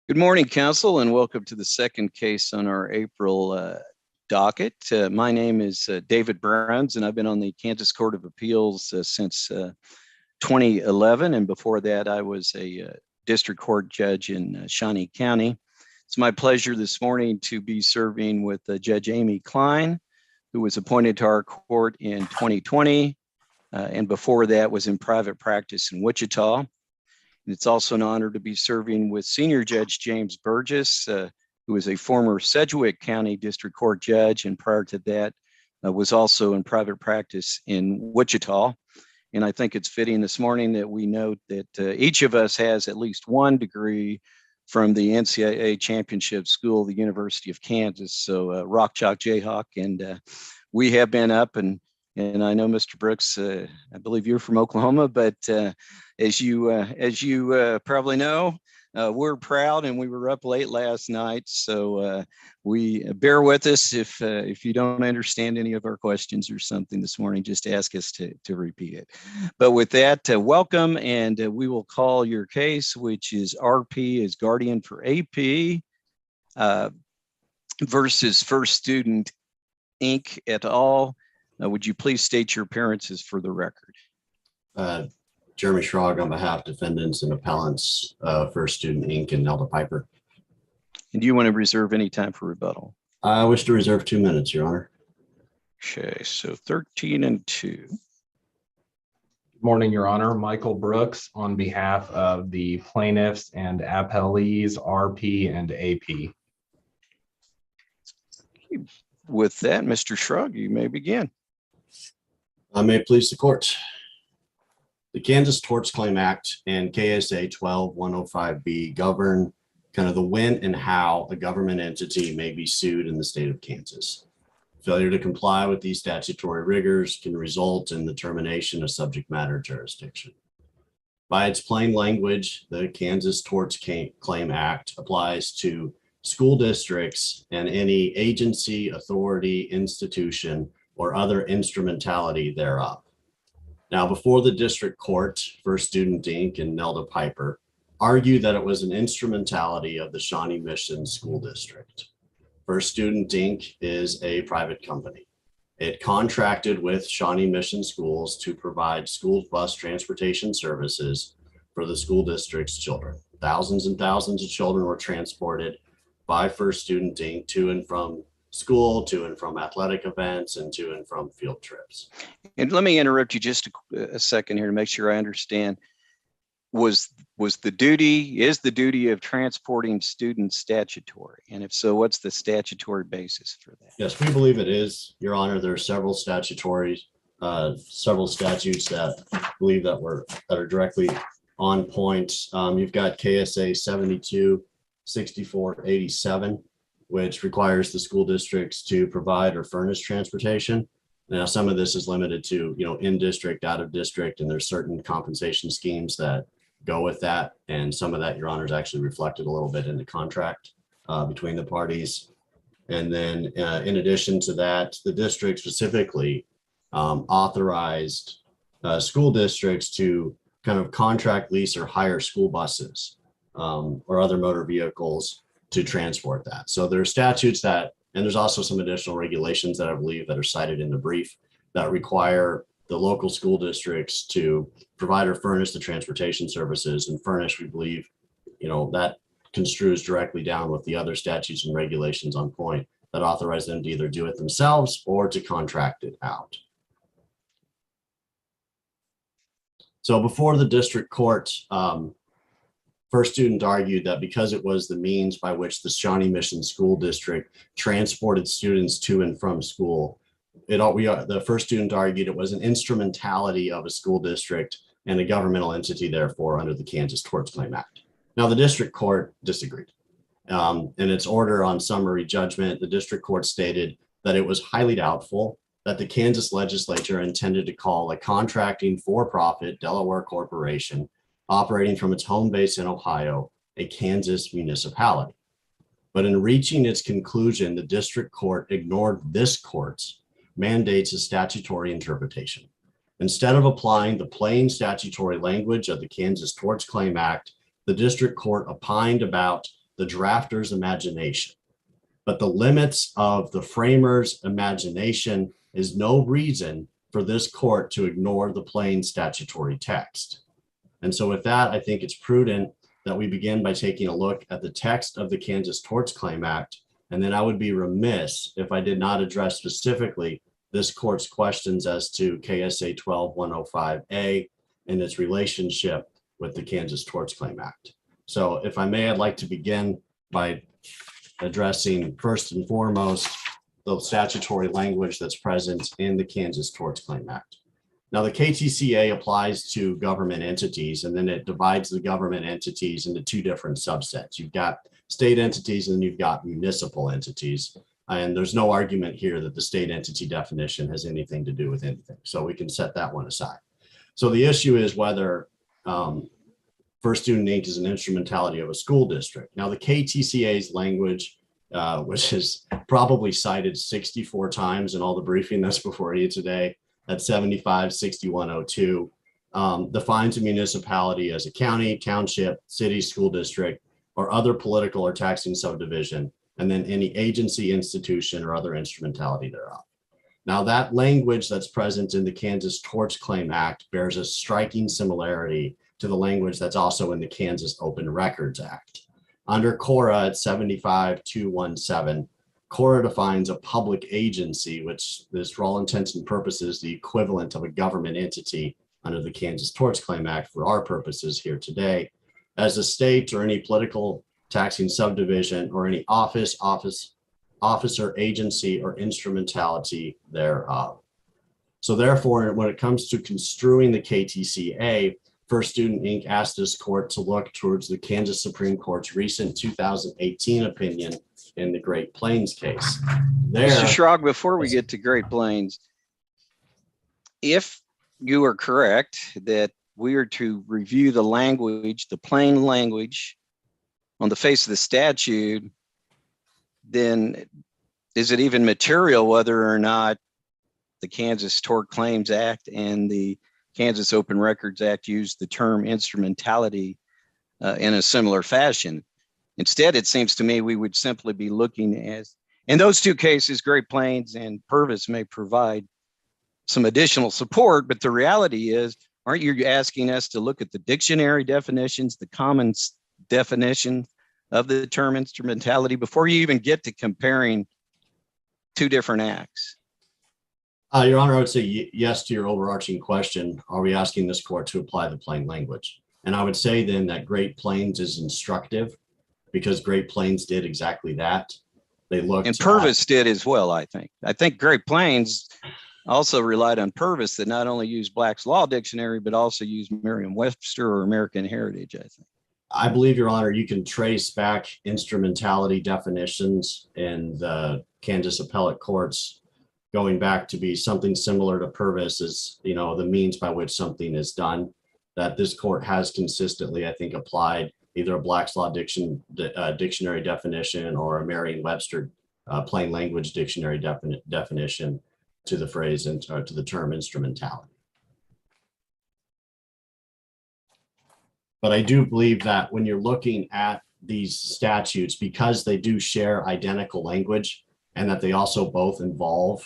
Good morning, Council, and welcome to the second case on our April docket. My name is David Browns, and I've been on the Kansas Court of Appeals since 2011. And before that, I was a district court judge in Shawnee County. It's my pleasure this morning to be serving with Judge Amy Klein, who was appointed to our court in 2020, and before that was in private practice in Wichita. It's also an honor to be serving with Senior Judge James Burgess, who is a former Sedgwick County District Court judge, and prior to that was also in private practice in Wichita. And I think it's fitting this morning that we note that each of us has at least one degree from the NCAA Championship School, the University of Kansas. So Rock Chalk Jayhawk, and we have been up and I know Mr. Brooks, I believe you're from Oklahoma, but as you probably know, we're proud and we were up late last night. So we bear with us if you don't understand any of our questions or something this morning, just ask us to repeat it. But with that, welcome, and we will call your case, which is RP as Guardian for AP versus First Student Inc. et al. Would you please state your appearances for the record? Jeremy Schrog on behalf of defendants and appellants, First Student Inc. and Nelda Piper. And do you want to reserve any time for rebuttal? I wish to reserve 2 minutes, Your Honor. Okay, so 13 and 2. Good morning, Your Honor. Michael Brooks on behalf of the plaintiffs and appellees, RP and AP. With that, Mr. Schrog, you may begin. I may please the court. The Kansas Torts Claim Act and KSA 12105B govern kind of the when and how a government entity may be sued in the state of Kansas. Failure to comply with these statutory rigors can result in the termination of subject matter jurisdiction. By its plain language, the Kansas Torts Claim Act applies to school districts and any agency, authority, institution, or other instrumentality thereof. Now, before the district court, First Student Inc. and Nelda Piper argued that it was an instrumentality of the Shawnee Mission School District. First Student Inc. is a private company. It contracted with Shawnee Mission Schools to provide school bus transportation services for the school district's children. Thousands and thousands of children were transported by First Student Inc. to and from school, to and from athletic events, and to and from field trips. And let me interrupt you just a second here to make sure I understand. Is the duty of transporting students statutory? And if so, what's the statutory basis for that? Yes, we believe it is, Your Honor. There are several statutes that believe that are directly on point. You've got KSA 726487, which requires the school districts to provide or furnish transportation. Now, some of this is limited to, in district, out of district, and there's certain compensation schemes that go with that. And some of that, Your Honor, is actually reflected a little bit in the contract between the parties. And then in addition to that, the district specifically authorized school districts to kind of contract, lease, or hire school buses or other motor vehicles to transport that. So there are statutes and there's also some additional regulations that I believe that are cited in the brief that require the local school districts to provide or furnish the transportation services. And furnish, we believe, that construes directly down with the other statutes and regulations on point that authorize them to either do it themselves or to contract it out. So before the district court, First Student argued that because it was the means by which the Shawnee Mission School District transported students to and from school, the First Student argued it was an instrumentality of a school district and a governmental entity, therefore, under the Kansas Torts Claim Act. Now, the district court disagreed. In its order on summary judgment, the district court stated that it was highly doubtful that the Kansas legislature intended to call a contracting for-profit Delaware corporation operating from its home base in Ohio a Kansas municipality. But in reaching its conclusion, the district court ignored this court's mandates of statutory interpretation. Instead of applying the plain statutory language of the Kansas Torts Claim Act, the district court opined about the drafter's imagination. But the limits of the framer's imagination is no reason for this court to ignore the plain statutory text. And so with that, I think it's prudent that we begin by taking a look at the text of the Kansas Torts Claim Act. And then I would be remiss if I did not address specifically this court's questions as to KSA 12105A and its relationship with the Kansas Torts Claim Act. So if I may, I'd like to begin by addressing first and foremost the statutory language that's present in the Kansas Torts Claim Act. Now, the KTCA applies to government entities, and then it divides the government entities into two different subsets. You've got state entities and you've got municipal entities. And there's no argument here that the state entity definition has anything to do with anything. So we can set that one aside. So the issue is whether First Student Inc. is an instrumentality of a school district. Now, the KTCA's language, which is probably cited 64 times in all the briefing that's before you today, at 75-6102, defines a municipality as a county, township, city, school district, or other political or taxing subdivision, and then any agency, institution, or other instrumentality thereof. Now, that language that's present in the Kansas Torts Claim Act bears a striking similarity to the language that's also in the Kansas Open Records Act. Under KORA at 75217, KORA defines a public agency, which is for all intents and purposes the equivalent of a government entity under the Kansas Torts Claim Act for our purposes here today, as a state or any political taxing subdivision or any officer, agency, or instrumentality thereof. So therefore, when it comes to construing the KTCA, First Student Inc. asked this court to look towards the Kansas Supreme Court's recent 2018 opinion in the Great Plains case. Mr. Schrag, before we get to Great Plains, if you are correct that we are to review the language, the plain language on the face of the statute, then is it even material whether or not the Kansas Tort Claims Act and the Kansas Open Records Act use the term instrumentality in a similar fashion? Instead, it seems to me we would simply be looking at, in those two cases, Great Plains and Purvis may provide some additional support, but the reality is, aren't you asking us to look at the dictionary definitions, the common definition of the term instrumentality before you even get to comparing two different acts? Your Honor, I would say yes to your overarching question. Are we asking this court to apply the plain language? And I would say then that Great Plains is instructive because Great Plains did exactly that. They looked, and Purvis did as well, I think. I think Great Plains also relied on Purvis that not only used Black's Law Dictionary, but also used Merriam-Webster or American Heritage, I think. I believe, Your Honor, you can trace back instrumentality definitions in the Kansas appellate courts going back to be something similar to Purvis as, you know, the means by which something is done, that this court has consistently, I think, applied either a Black's Law dictionary definition or a Merriam-Webster plain language dictionary definition to the phrase and to the term instrumentality. But I do believe that when you're looking at these statutes, because they do share identical language and that they also both involve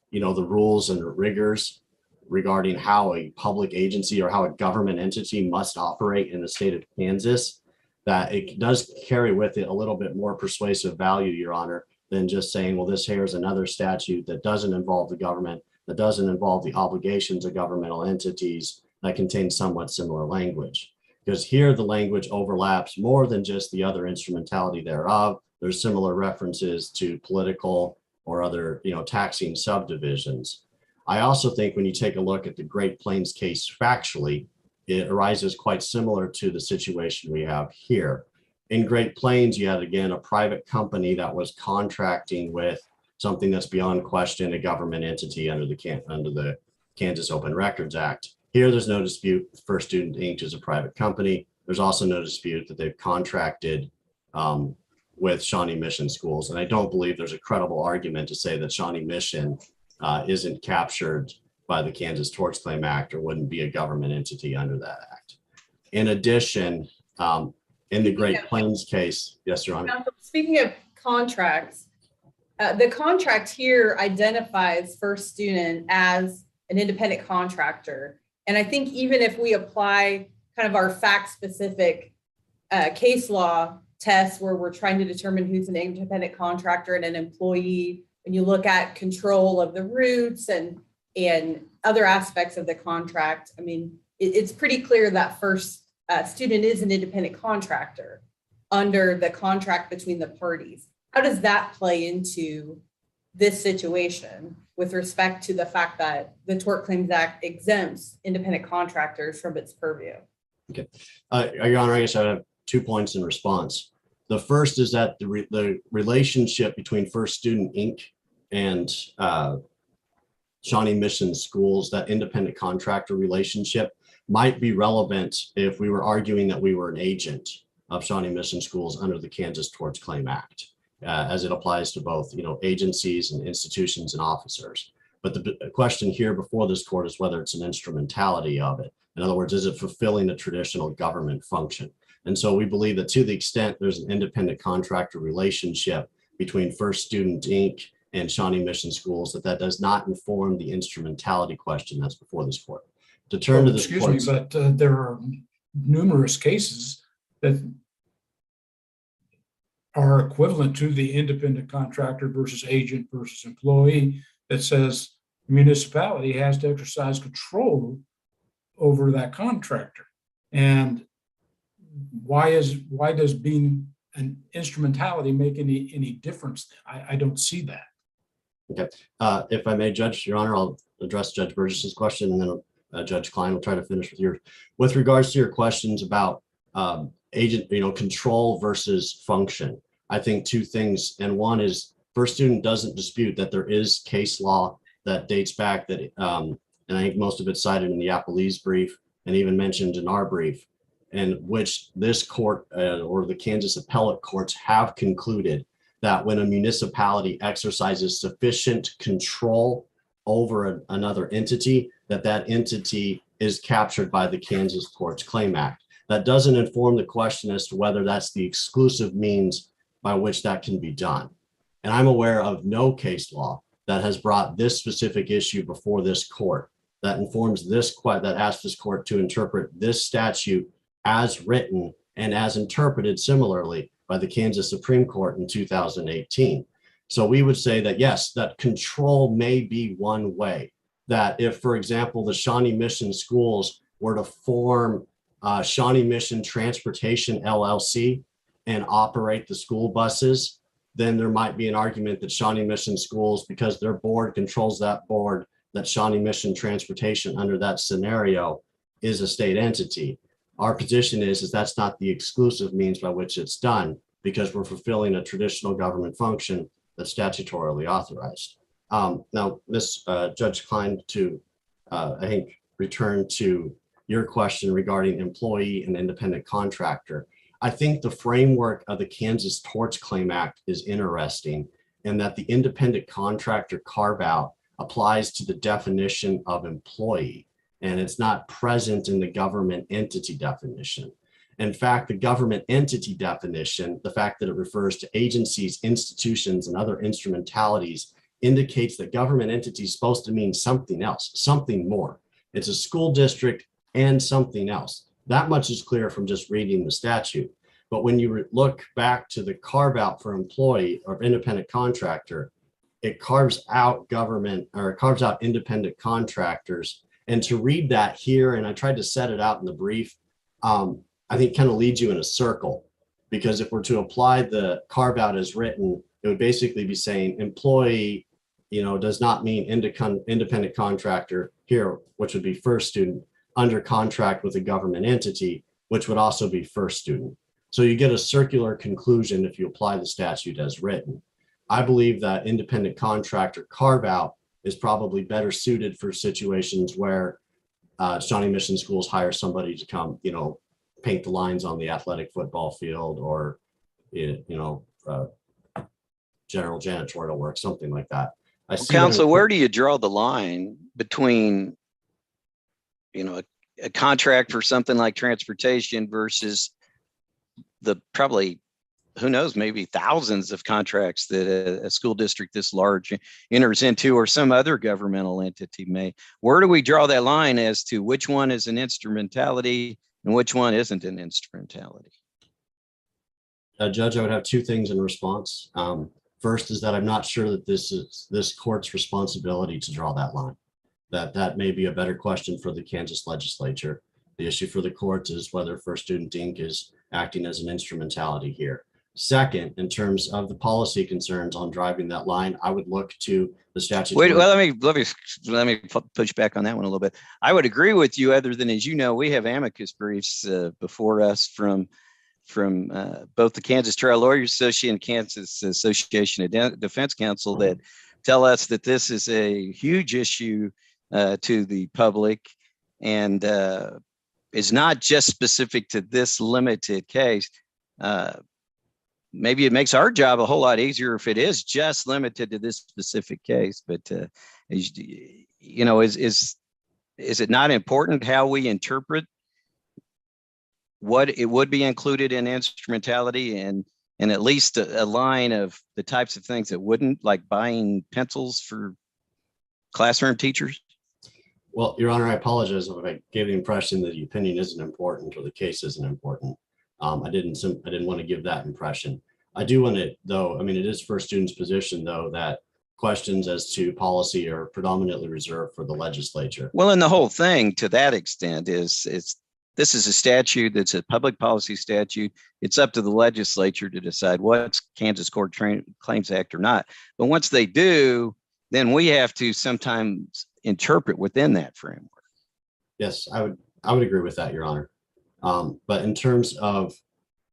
you know, the rules and rigors regarding how a public agency or how a government entity must operate in the state of Kansas, that it does carry with it a little bit more persuasive value, Your Honor, than just saying, well, this here is another statute that doesn't involve the government, that doesn't involve the obligations of governmental entities, that contains somewhat similar language. Because here the language overlaps more than just the other instrumentality thereof. There's similar references to political or other, you know, taxing subdivisions. I also think when you take a look at the Great Plains case factually, it arises quite similar to the situation we have here. In Great Plains, you had, again, a private company that was contracting with something that's beyond question, a government entity under the Kansas Open Records Act. Here, there's no dispute First Student Inc. is a private company. There's also no dispute that they've contracted with Shawnee Mission Schools. And I don't believe there's a credible argument to say that Shawnee Mission isn't captured by the Kansas Torts Claim Act or wouldn't be a government entity under that act. In addition, in the Great Plains case. Yes, Your Honor. Speaking of contracts, the contract here identifies First Student as an independent contractor. And I think even if we apply kind of our fact-specific case law test where we're trying to determine who's an independent contractor and an employee, and you look at control of the routes and other aspects of the contract, I mean, it's pretty clear that First Student is an independent contractor under the contract between the parties. How does that play into this situation with respect to the fact that the Tort Claims Act exempts independent contractors from its purview? Okay. Your Honor, I guess I have 2 points in response. The first is that the relationship between First Student Inc. and Shawnee Mission Schools, that independent contractor relationship, might be relevant if we were arguing that we were an agent of Shawnee Mission Schools under the Kansas Tort Claims Act, as it applies to both, agencies and institutions and officers. But the question here before this court is whether it's an instrumentality of it. In other words, is it fulfilling a traditional government function? And so we believe that to the extent there's an independent contractor relationship between First Student Inc. and Shawnee Mission Schools, that does not inform the instrumentality question that's before this court. To turn to this excuse me, but there are numerous cases that are equivalent to the independent contractor versus agent versus employee that says the municipality has to exercise control over that contractor. And why does being an instrumentality make any difference? I don't see that. Okay. If I may, Judge, Your Honor, I'll address Judge Burgess's question, and then Judge Klein will try to finish with yours. With regards to your questions about agent, control versus function, I think 2 things. And one is First Student doesn't dispute that there is case law that dates back that, and I think most of it's cited in the Appellee's brief and even mentioned in our brief, in which this court or the Kansas appellate courts have concluded that when a municipality exercises sufficient control over another entity, that entity is captured by the Kansas Tort Claims Act. That doesn't inform the question as to whether that's the exclusive means by which that can be done. And I'm aware of no case law that has brought this specific issue before this court that informs that asks this court to interpret this statute as written and as interpreted similarly by the Kansas Supreme Court in 2018. So we would say that, yes, that control may be one way. That if, for example, the Shawnee Mission Schools were to form Shawnee Mission Transportation LLC and operate the school buses, then there might be an argument that Shawnee Mission Schools, because their board controls that board, that Shawnee Mission Transportation under that scenario is a state entity. Our position is that's not the exclusive means by which it's done, because we're fulfilling a traditional government function that's statutorily authorized. Now, Judge Klein, to I think return to your question regarding employee and independent contractor. I think the framework of the Kansas Tort Claims Act is interesting, in that the independent contractor carve out applies to the definition of employee, and it's not present in the government entity definition. In fact, the government entity definition, the fact that it refers to agencies, institutions, and other instrumentalities, indicates that government entity is supposed to mean something else, something more. It's a school district and something else. That much is clear from just reading the statute. But when you look back to the carve out for employee or independent contractor, it carves out government, or it carves out independent contractors. And to read that here, and I tried to set it out in the brief, I think kind of leads you in a circle, because if we're to apply the carve out as written, it would basically be saying employee, does not mean independent contractor here, which would be First Student, under contract with a government entity, which would also be First Student. So you get a circular conclusion if you apply the statute as written. I believe that independent contractor carve out is probably better suited for situations where Shawnee Mission Schools hire somebody to come, paint the lines on the athletic football field, or, general janitorial work, something like that. Counsel, where do you draw the line between, a contract for something like transportation versus the probably, who knows, maybe thousands of contracts that a school district this large enters into, or some other governmental entity may. Where do we draw that line as to which one is an instrumentality and which one isn't an instrumentality? Judge, I would have two things in response. First is that I'm not sure that this is this court's responsibility to draw that line. That may be a better question for the Kansas legislature. The issue for the courts is whether First Student Inc. is acting as an instrumentality here. Second, in terms of the policy concerns on driving that line, I would look to the statute. Wait, well, let me push back on that one a little bit. I would agree with you, other than, as you know, we have amicus briefs before us from both the Kansas Trial Lawyers Association and Kansas Association of Defense Counsel that tell us that this is a huge issue to the public, and is not just specific to this limited case. Maybe it makes our job a whole lot easier if it is just limited to this specific case. But you know, is it not important how we interpret what it would be included in instrumentality, and at least a line of the types of things that wouldn't, like buying pencils for classroom teachers? Well, Your Honor, I apologize if I gave the impression that the opinion isn't important or the case isn't important. I didn't want to give that impression. I do want to, though, I mean, it is First Student's position, though, that questions as to policy are predominantly reserved for the legislature. Well, and the whole thing to that extent is this is a statute that's a public policy statute. It's up to the legislature to decide what's Kansas Court Claims Act or not. But once they do, then we have to sometimes interpret within that framework. Yes, I would agree with that, Your Honor. But in terms of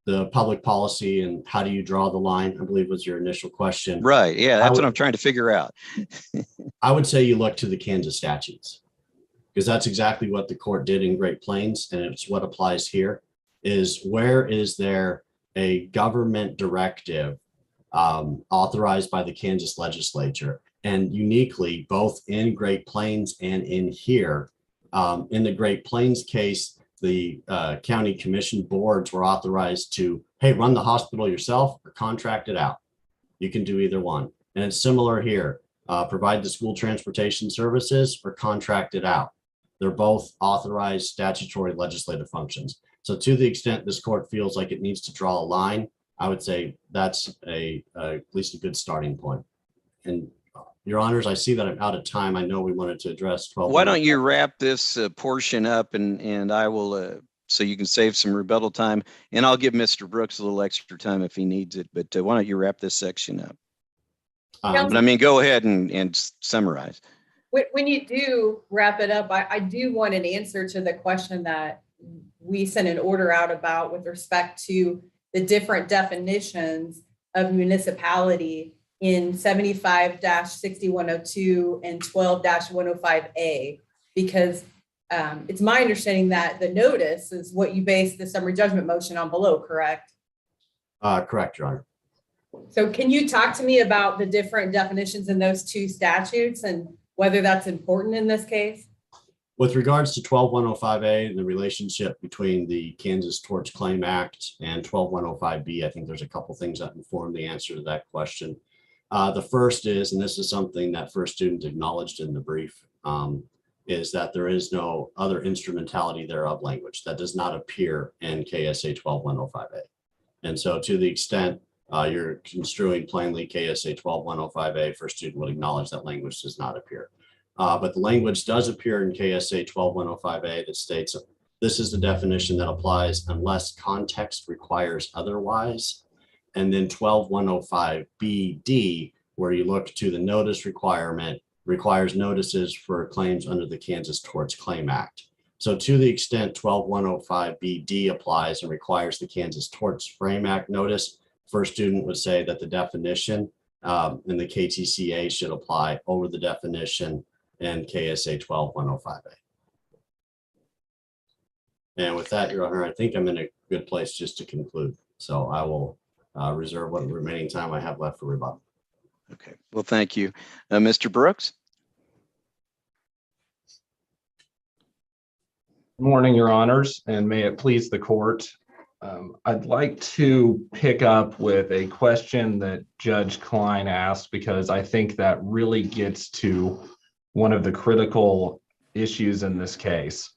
the public policy and how do you draw the line, I believe was your initial question. Right. Yeah, that's what I'm trying to figure out. I would say you look to the Kansas statutes, because that's exactly what the court did in Great Plains, and it's what applies here. Is where is there a government directive authorized by the Kansas legislature? And uniquely, both in Great Plains and in here, in the Great Plains case, the county commission boards were authorized to, hey, run the hospital yourself or contract it out. You can do either one. And it's similar here. Provide the school transportation services or contract it out. They're both authorized statutory legislative functions. So to the extent this court feels like it needs to draw a line, I would say that's at least a good starting point. And Your Honors, I see that I'm out of time. I know we wanted to address 12. Why don't you wrap this portion up, and I will, so you can save some rebuttal time, and I'll give Mr. Brooks a little extra time if he needs it. But why don't you wrap this section up? But I mean, go ahead and summarize. When you do wrap it up, I do want an answer to the question that we sent an order out about with respect to the different definitions of municipality in 75-6102 and 12-105A, because it's my understanding that the notice is what you base the summary judgment motion on below, correct? Correct, Your Honor. So can you talk to me about the different definitions in those two statutes and whether that's important in this case? With regards to 12105A and the relationship between the Kansas Torts Claim Act and 12105B, I think there's a couple things that inform the answer to that question. The first is, and this is something that First Student acknowledged in the brief, is that there is no other instrumentality thereof language that does not appear in KSA 12105A. And so to the extent you're construing plainly KSA 12105A, First Student would acknowledge that language does not appear. But the language does appear in KSA 12105A that states this is the definition that applies unless context requires otherwise. And then 12105BD, where you look to the notice requirement, requires notices for claims under the Kansas Torts Claim Act. So to the extent 12105BD applies and requires the Kansas Torts Frame Act notice, First Student would say that the definition in the KTCA should apply over the definition in KSA 12105A. And with that, Your Honor, I think I'm in a good place just to conclude. So I will reserve what remaining time I have left for rebuttal. Okay, well, thank you. Mr. Brooks? Good morning, Your Honors, and may it please the court. I'd like to pick up with a question that Judge Klein asked, because I think that really gets to one of the critical issues in this case.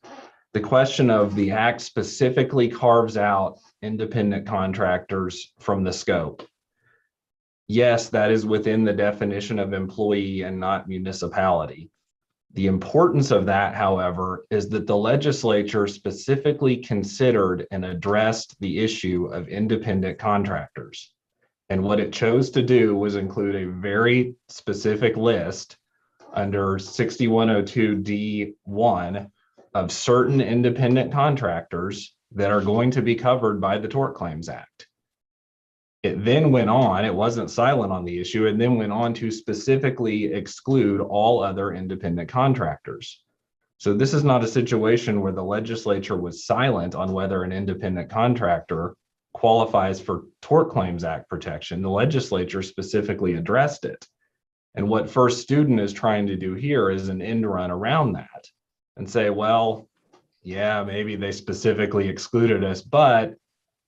The question of the act specifically carves out independent contractors from the scope. Yes, that is within the definition of employee and not municipality. The importance of that, however, is that the legislature specifically considered and addressed the issue of independent contractors. And what it chose to do was include a very specific list under 6102D1 of certain independent contractors that are going to be covered by the Tort Claims Act. It then went on, it wasn't silent on the issue, and then went on to specifically exclude all other independent contractors. So this is not a situation where the legislature was silent on whether an independent contractor qualifies for Tort Claims Act protection. The legislature specifically addressed it. And what First Student is trying to do here is an end run around that and say, well, yeah, maybe they specifically excluded us, but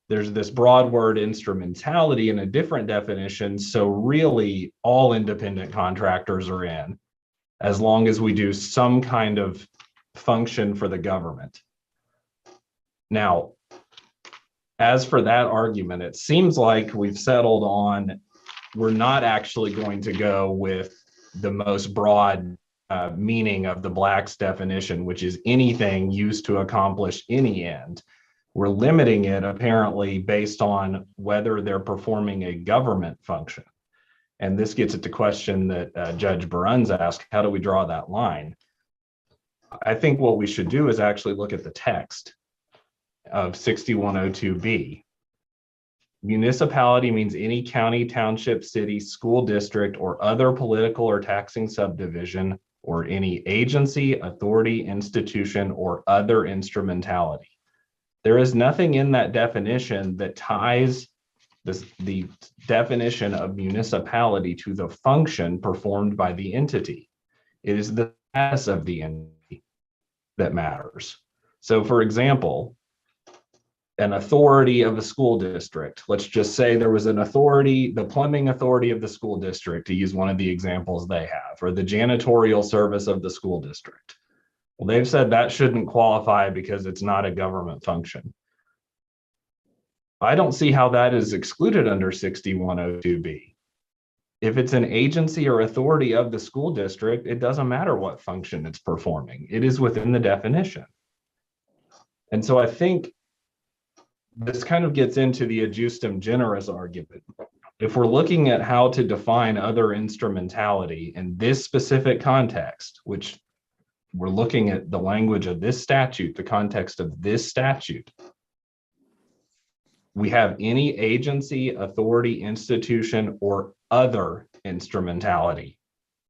there's this broad word instrumentality in a different definition. So really all independent contractors are in, as long as we do some kind of function for the government. Now, as for that argument, it seems like we've settled on, we're not actually going to go with the most broad meaning of the Black's definition, which is anything used to accomplish any end. We're limiting it apparently based on whether they're performing a government function. And this gets at the question that Judge Burns asked, how do we draw that line? I think what we should do is actually look at the text of 6102B. Municipality means any county, township, city, school district, or other political or taxing subdivision, or any agency, authority, institution, or other instrumentality. There is nothing in that definition that ties the definition of municipality to the function performed by the entity. It is the status of the entity that matters. So for example, an authority of a school district, let's just say there was an authority, the plumbing authority of the school district, to use one of the examples they have, or the janitorial service of the school district. Well, they've said that shouldn't qualify because it's not a government function. I don't see how that is excluded under 6102B. If it's an agency or authority of the school district, it doesn't matter what function it's performing. It is within the definition. And so I think this kind of gets into the adjustum generis argument. If we're looking at how to define other instrumentality in this specific context, which we're looking at the language of this statute, the context of this statute, we have any agency, authority, institution, or other instrumentality.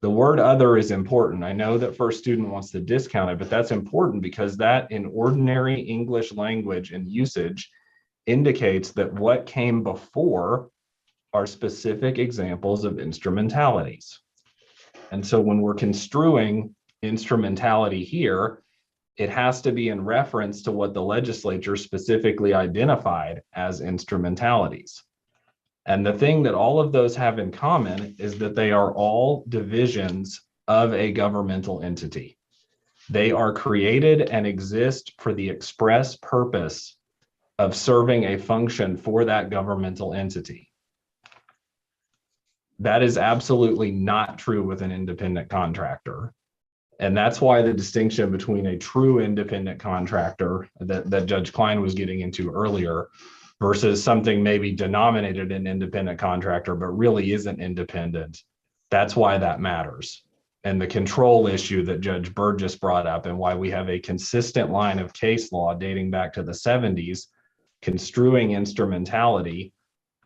The word other is important. I know that First Student wants to discount it, but that's important because that in ordinary English language and usage indicates that what came before are specific examples of instrumentalities. And so when we're construing instrumentality here, it has to be in reference to what the legislature specifically identified as instrumentalities. And the thing that all of those have in common is that they are all divisions of a governmental entity. They are created and exist for the express purpose of serving a function for that governmental entity. That is absolutely not true with an independent contractor. And that's why the distinction between a true independent contractor that Judge Klein was getting into earlier versus something maybe denominated an independent contractor, but really isn't independent. That's why that matters. And the control issue that Judge Burgess brought up, and why we have a consistent line of case law dating back to the 70s, construing instrumentality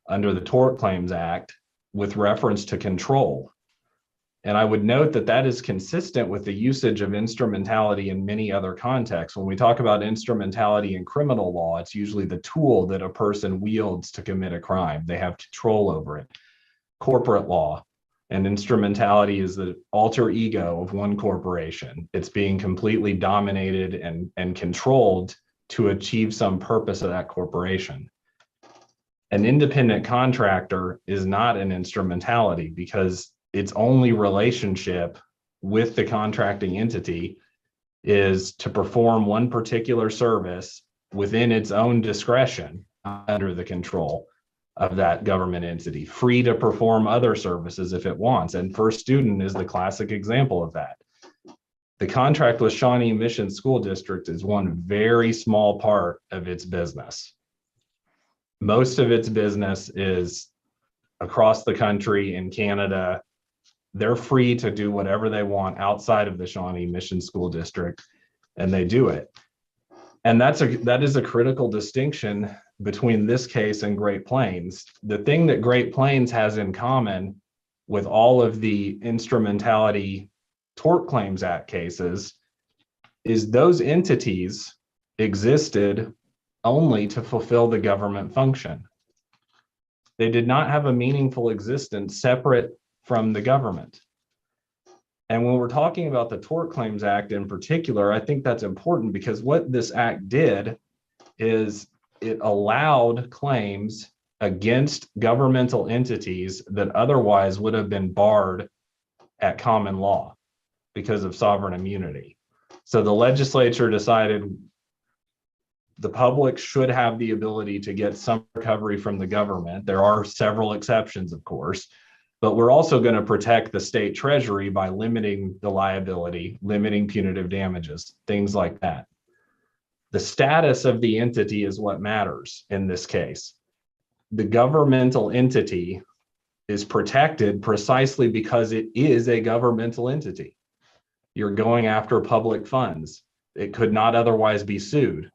under the Tort Claims Act with reference to control. And I would note that that is consistent with the usage of instrumentality in many other contexts. When we talk about instrumentality in criminal law, it's usually the tool that a person wields to commit a crime. They have control over it. Corporate law and instrumentality is the alter ego of one corporation. It's being completely dominated and controlled to achieve some purpose of that corporation. An independent contractor is not an instrumentality because its only relationship with the contracting entity is to perform one particular service within its own discretion under the control of that government entity, free to perform other services if it wants. And First Student is the classic example of that. The contract with Shawnee Mission School District is one very small part of its business. Most of its business is across the country in Canada. They're free to do whatever they want outside of the Shawnee Mission School District, and they do it. And that is a critical distinction between this case and Great Plains. The thing that Great Plains has in common with all of the instrumentality Tort Claims Act cases is those entities existed only to fulfill the government function. They did not have a meaningful existence separate from the government. And when we're talking about the Tort Claims Act in particular, I think that's important because what this act did is it allowed claims against governmental entities that otherwise would have been barred at common law because of sovereign immunity. So the legislature decided the public should have the ability to get some recovery from the government. There are several exceptions, of course, but we're also going to protect the state treasury by limiting the liability, limiting punitive damages, things like that. The status of the entity is what matters in this case. The governmental entity is protected precisely because it is a governmental entity. You're going after public funds. It could not otherwise be sued,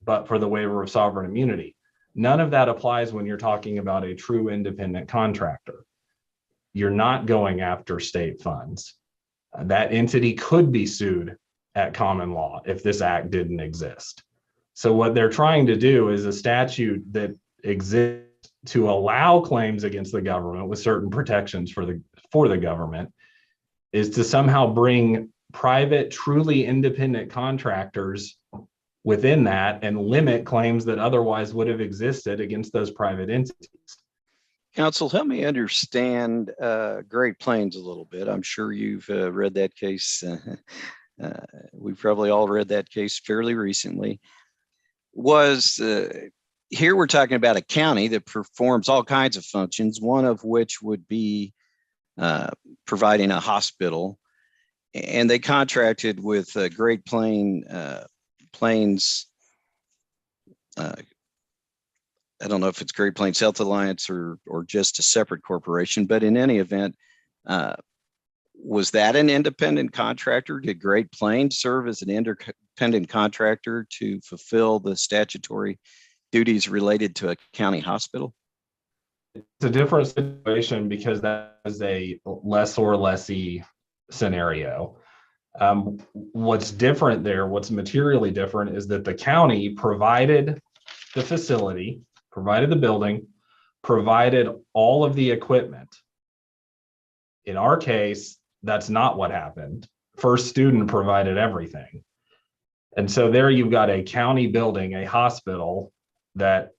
but for the waiver of sovereign immunity. None of that applies when you're talking about a true independent contractor. You're not going after state funds. That entity could be sued at common law if this act didn't exist. So what they're trying to do is a statute that exists to allow claims against the government with certain protections for the government is to somehow bring private, truly independent contractors within that and limit claims that otherwise would have existed against those private entities. Counsel, help me understand Great Plains a little bit. I'm sure you've read that case. We've probably all read that case fairly recently. Here we're talking about a county that performs all kinds of functions, one of which would be providing a hospital. And they contracted with Great Plains, I don't know if it's Great Plains Health Alliance or just a separate corporation, but in any event, was that an independent contractor? Did Great Plains serve as an independent contractor to fulfill the statutory duties related to a county hospital? It's a different situation because that is a lessor-lessee scenario. What's different there, what's materially different, is that the county provided the facility, provided the building, provided all of the equipment. In our case, that's not what happened. First Student provided everything. And so there you've got a county building, a hospital that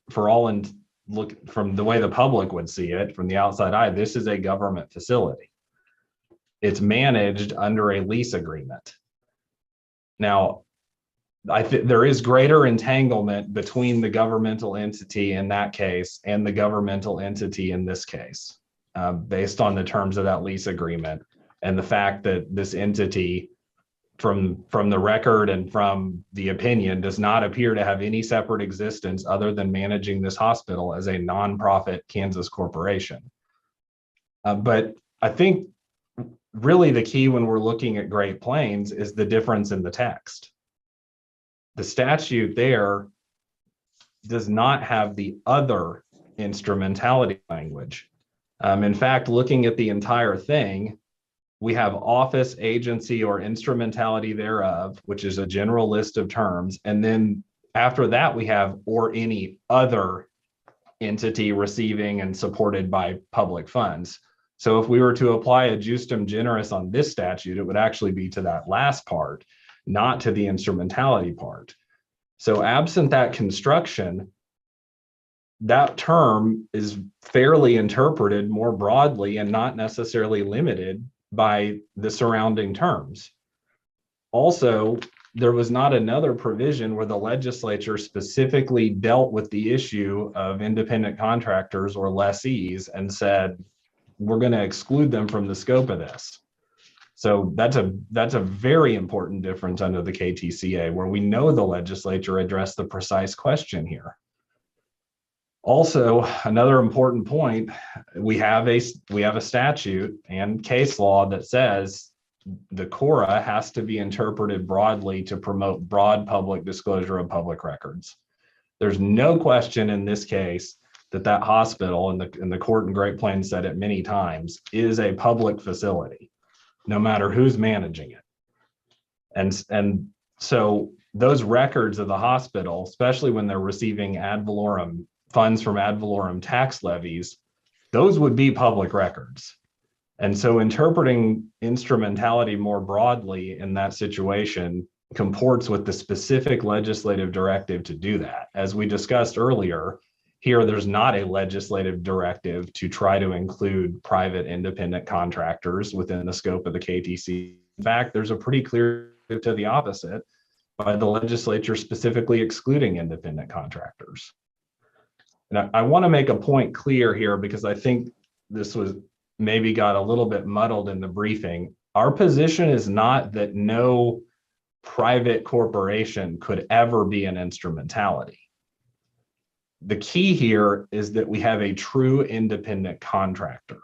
look from the way the public would see it from the outside eye, this is a government facility. It's managed under a lease agreement. Now, I think there is greater entanglement between the governmental entity in that case and the governmental entity in this case, based on the terms of that lease agreement and the fact that this entity, from the record and from the opinion, does not appear to have any separate existence other than managing this hospital as a nonprofit Kansas corporation. But I think really the key when we're looking at Great Plains is the difference in the text. The statute there does not have the other instrumentality language. In fact, looking at the entire thing, we have office, agency, or instrumentality thereof, which is a general list of terms. And then after that, we have or any other entity receiving and supported by public funds. So if we were to apply a justum generis on this statute, it would actually be to that last part, not to the instrumentality part. So absent that construction, that term is fairly interpreted more broadly and not necessarily limited by the surrounding terms. Also, there was not another provision where the legislature specifically dealt with the issue of independent contractors or lessees and said, we're going to exclude them from the scope of this. So that's a very important difference under the KTCA, where we know the legislature addressed the precise question here. Also, another important point, we have a statute and case law that says the KORA has to be interpreted broadly to promote broad public disclosure of public records. There's no question in this case that hospital, and the court in Great Plains said it many times, is a public facility, no matter who's managing it. And so those records of the hospital, especially when they're receiving ad valorem funds from ad valorem tax levies, those would be public records. And so interpreting instrumentality more broadly in that situation comports with the specific legislative directive to do that. As we discussed earlier, here there's not a legislative directive to try to include private independent contractors within the scope of the KTC. In fact, there's a pretty clear to the opposite by the legislature specifically excluding independent contractors. And I want to make a point clear here, because I think this was maybe got a little bit muddled in the briefing. Our position is not that no private corporation could ever be an instrumentality. The key here is that we have a true independent contractor.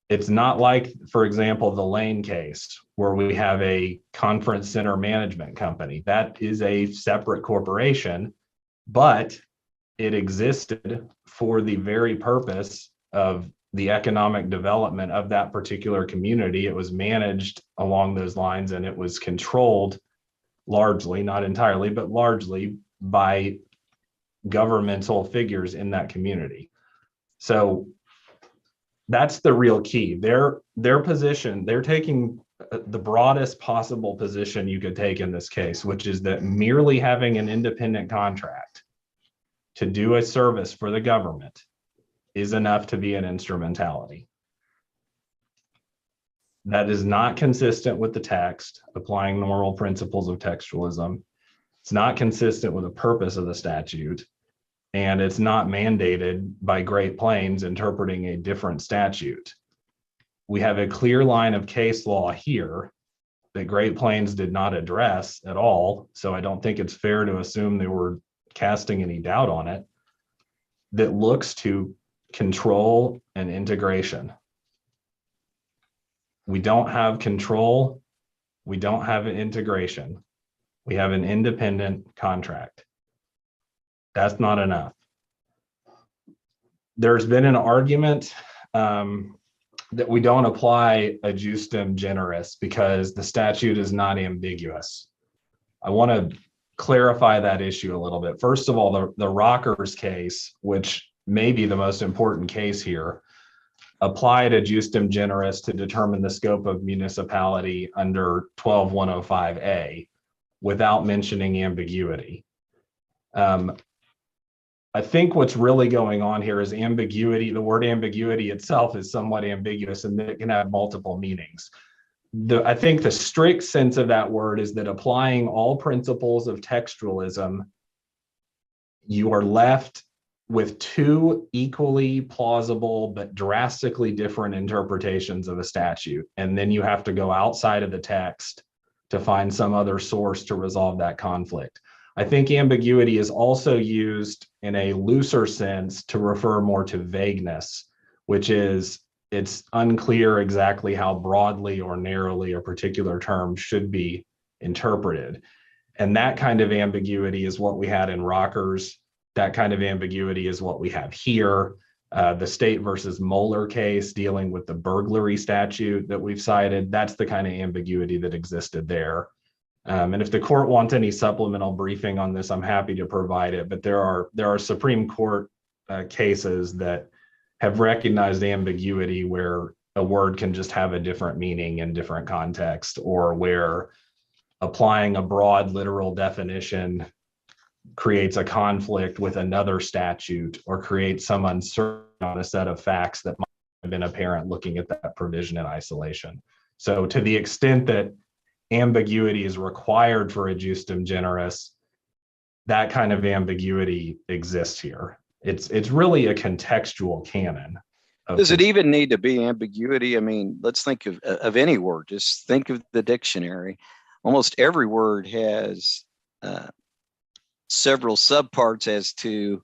It's not like, for example, the Lane case, where we have a conference center management company. That is a separate corporation, but it existed for the very purpose of the economic development of that particular community. It was managed along those lines, and it was controlled largely, not entirely, but largely by governmental figures in that community. So that's the real key. Their position, they're taking the broadest possible position you could take in this case, which is that merely having an independent contract to do a service for the government is enough to be an instrumentality. That is not consistent with the text, applying normal principles of textualism. It's not consistent with the purpose of the statute, and it's not mandated by Great Plains interpreting a different statute. We have a clear line of case law here that Great Plains did not address at all, so I don't think it's fair to assume they were casting any doubt on it, that looks to control and integration. We don't have control. We don't have an integration. We have an independent contract. That's not enough. There's been an argument that we don't apply a justum generis because the statute is not ambiguous. I want to clarify that issue a little bit. First of all, the Rockers case, which may be the most important case here, applied a justum generis to determine the scope of municipality under 12105A without mentioning ambiguity. I think what's really going on here is ambiguity. The word ambiguity itself is somewhat ambiguous, and it can have multiple meanings. I think the strict sense of that word is that applying all principles of textualism, you are left with two equally plausible but drastically different interpretations of a statute. And then you have to go outside of the text to find some other source to resolve that conflict. I think ambiguity is also used in a looser sense to refer more to vagueness, which is it's unclear exactly how broadly or narrowly a particular term should be interpreted. And that kind of ambiguity is what we had in Rockers. That kind of ambiguity is what we have here. The State versus Moeller case dealing with the burglary statute that we've cited, that's the kind of ambiguity that existed there. And if the court wants any supplemental briefing on this, I'm happy to provide it. But there are Supreme Court cases that have recognized ambiguity where a word can just have a different meaning in different context, or where applying a broad literal definition creates a conflict with another statute or creates some uncertainty on a set of facts that might have been apparent looking at that provision in isolation. So to the extent that ambiguity is required for a justum generis, that kind of ambiguity exists here. It's really a contextual canon. Does it even need to be ambiguity? I mean, let's think of any word. Just think of the dictionary. Almost every word has several subparts as to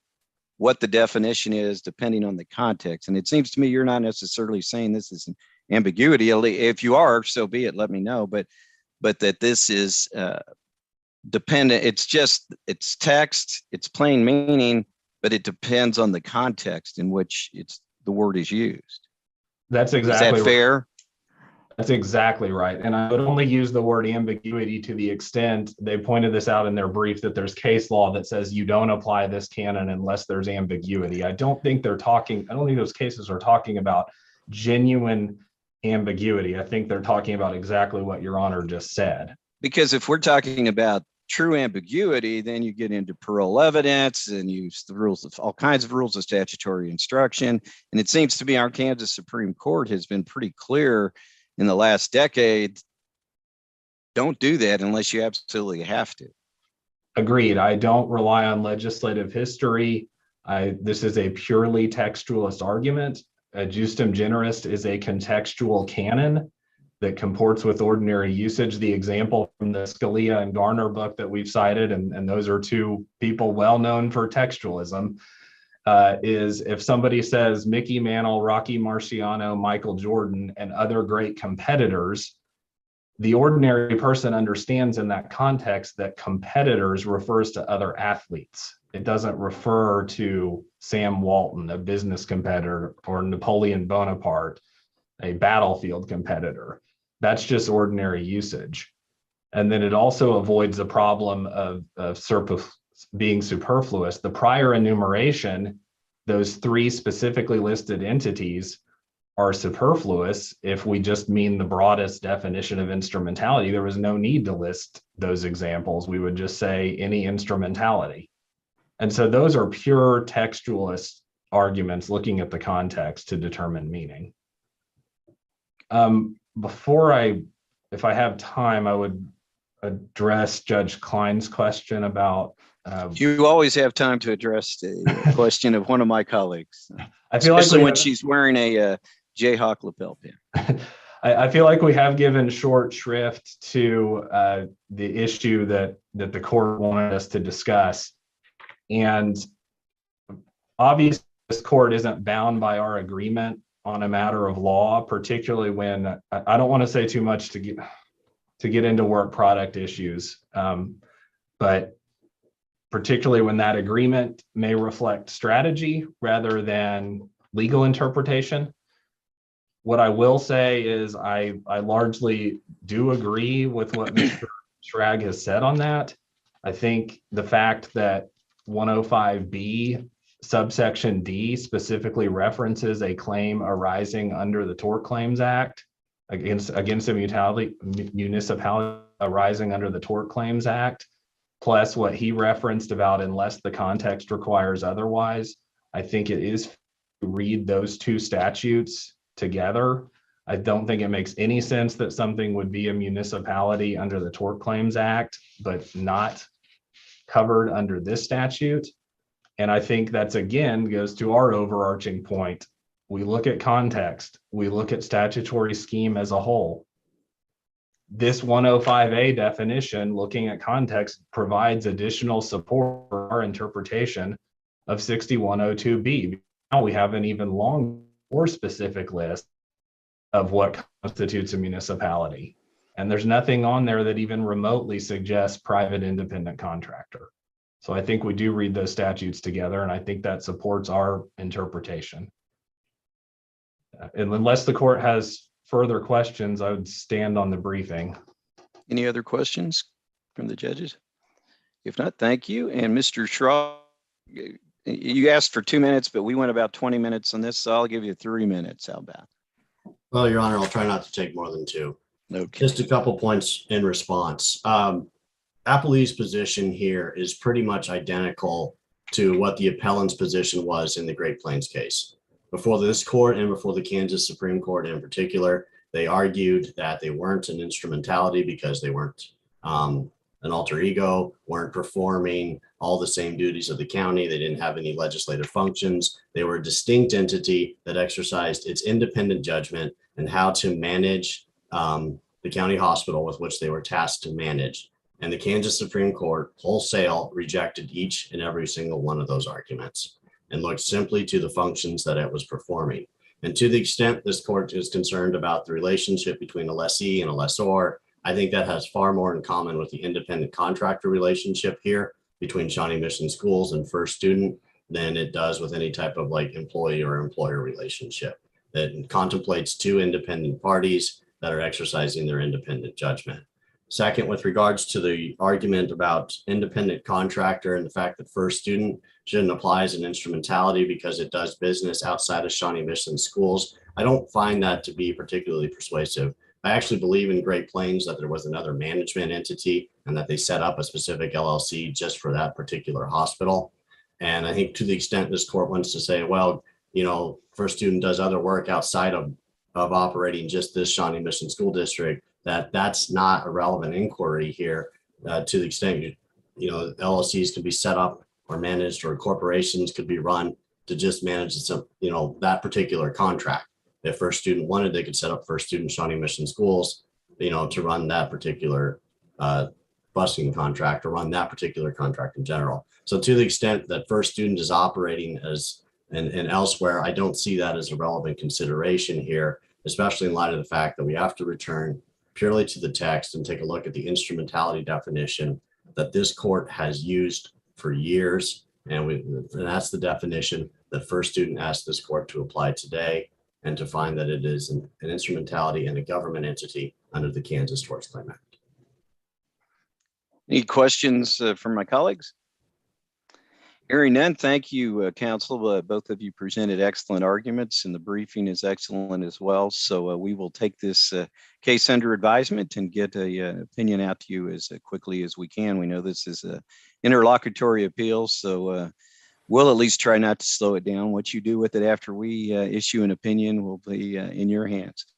what the definition is depending on the context. And it seems to me you're not necessarily saying this is an ambiguity. If you are, so be it, let me know. But that this is dependent. It's text, it's plain meaning, but it depends on the context in which the word is used. That's exactly Is that fair? Right. That's exactly right. And I would only use the word ambiguity to the extent they pointed this out in their brief, that there's case law that says you don't apply this canon unless there's ambiguity. I don't think those cases are talking about genuine ambiguity. I think they're talking about exactly what Your Honor just said. Because if we're talking about true ambiguity, then you get into parole evidence and use the rules of all kinds of rules of statutory instruction. And it seems to me our Kansas Supreme Court has been pretty clear in the last decade, don't do that unless you absolutely have to. Agreed. I don't rely on legislative history. This is a purely textualist argument. A justum generis is a contextual canon that comports with ordinary usage. The example from the Scalia and Garner book that we've cited, and those are two people well known for textualism, is if somebody says Mickey Mantle, Rocky Marciano, Michael Jordan, and other great competitors, the ordinary person understands in that context that competitors refers to other athletes. It doesn't refer to Sam Walton, a business competitor, or Napoleon Bonaparte, a battlefield competitor. That's just ordinary usage. And then it also avoids the problem of being superfluous. The prior enumeration, those three specifically listed entities, are superfluous if we just mean the broadest definition of instrumentality. There was no need to list those examples. We would just say any instrumentality. And so those are pure textualist arguments looking at the context to determine meaning. If I have time, I would address Judge Klein's question about. You always have time to address the question of one of my colleagues, I feel especially like when she's wearing a Jayhawk lapel pin. I feel like we have given short shrift to the issue that the court wanted us to discuss. And obviously, this court isn't bound by our agreement on a matter of law, particularly when I don't want to say too much to get into work product issues, but particularly when that agreement may reflect strategy rather than legal interpretation. What I will say is I largely do agree with what Mr. Schrag has said on that. I think the fact that 105B subsection D specifically references a claim arising under the Tort Claims Act against a municipality arising under the Tort Claims Act, plus what he referenced about unless the context requires otherwise. I think it is to read those two statutes together. I don't think it makes any sense that something would be a municipality under the Tort Claims Act, but not covered under this statute. And I think that's, again, goes to our overarching point. We look at context, we look at statutory scheme as a whole. This 105A definition, looking at context, provides additional support for our interpretation of 6102B. Now we have an even longer, more specific list of what constitutes a municipality. And there's nothing on there that even remotely suggests private independent contractor. So I think we do read those statutes together, and I think that supports our interpretation. And unless the court has further questions, I would stand on the briefing. Any other questions from the judges? If not, thank you. And Mr. Schraub, you asked for 2 minutes, but we went about 20 minutes on this, so I'll give you 3 minutes. How about? Well, Your Honor, I'll try not to take more than 2. Okay. Just a couple points in response. Applebee's position here is pretty much identical to what the appellant's position was in the Great Plains case. Before this court and before the Kansas Supreme Court in particular, they argued that they weren't an instrumentality because they weren't an alter ego, weren't performing all the same duties of the county. They didn't have any legislative functions. They were a distinct entity that exercised its independent judgment and how to manage the county hospital with which they were tasked to manage. And the Kansas Supreme Court wholesale rejected each and every single one of those arguments and looked simply to the functions that it was performing. And to the extent this court is concerned about the relationship between a lessee and a lessor, I think that has far more in common with the independent contractor relationship here between Shawnee Mission Schools and First Student than it does with any type of like employee or employer relationship that contemplates two independent parties that are exercising their independent judgment. Second, with regards to the argument about independent contractor and the fact that First Student shouldn't apply as an instrumentality because it does business outside of Shawnee Mission Schools, I don't find that to be particularly persuasive. I actually believe in Great Plains that there was another management entity and that they set up a specific LLC just for that particular hospital. And I think to the extent this court wants to say, well, you know, First Student does other work outside of operating just this Shawnee Mission School District, that's not a relevant inquiry here to the extent, you know, LLCs can be set up or managed or corporations could be run to just manage some, you know, that particular contract. If First Student wanted, they could set up First Student Shawnee Mission Schools, you know, to run that particular busing contract or run that particular contract in general. So to the extent that First Student is operating as and elsewhere, I don't see that as a relevant consideration here, especially in light of the fact that we have to return purely to the text and take a look at the instrumentality definition that this court has used for years. And that's the definition that First Student asked this court to apply today and to find that it is an instrumentality and a government entity under the Kansas Tort Claims Act. Any questions from my colleagues? Hearing none, thank you, counsel. Both of you presented excellent arguments and the briefing is excellent as well. So we will take this case under advisement and get an opinion out to you as quickly as we can. We know this is an interlocutory appeal, so we'll at least try not to slow it down. What you do with it after we issue an opinion will be in your hands.